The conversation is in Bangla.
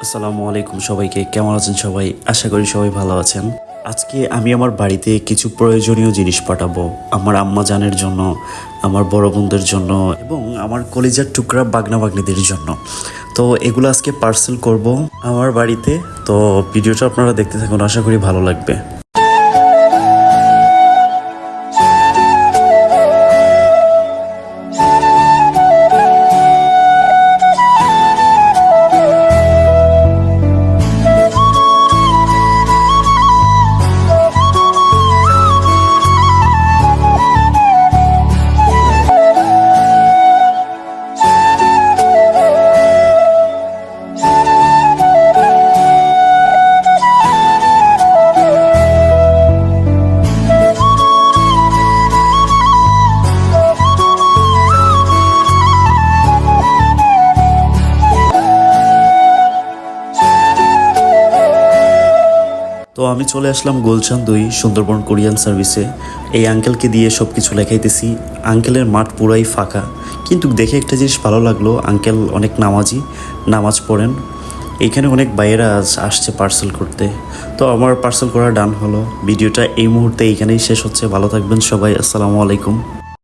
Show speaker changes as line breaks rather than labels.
আসসালামু আলাইকুম সবাইকে, কেমন আছেন সবাই? আশা করি সবাই ভালো আছেন। আজকে আমি আমার বাড়িতে কিছু প্রয়োজনীয় জিনিস পাঠাবো আমার আম্মা জানের জন্য, আমার বড় বোনদের জন্য এবং আমার কলিজার টুকরা বাগনা বাগনিদের জন্য। তো এগুলো আজকে পার্সেল করব আমার বাড়িতে। তো ভিডিওটা আপনারা দেখতে থাকুন, আশা করি ভালো লাগবে। তো আমি চলে আসলাম গুলশান 2 সুন্দরবন কোরিয়ান সার্ভিসে। এই আঙ্কেলকে দিয়ে সব কিছু লেখাইতেছি। আঙ্কেলের মাঠ পুরাই ফাঁকা, কিন্তু দেখে একটা জিনিস ভালো লাগলো, আঙ্কেল অনেক নামাজি, নামাজ পড়েন। এইখানে অনেক বাইরেরা আসছে পার্সেল করতে। তো আমার পার্সেল করা ডান হলো। ভিডিওটা এই মুহূর্তে এইখানেই শেষ হচ্ছে। ভালো থাকবেন সবাই, আসসালামু আলাইকুম।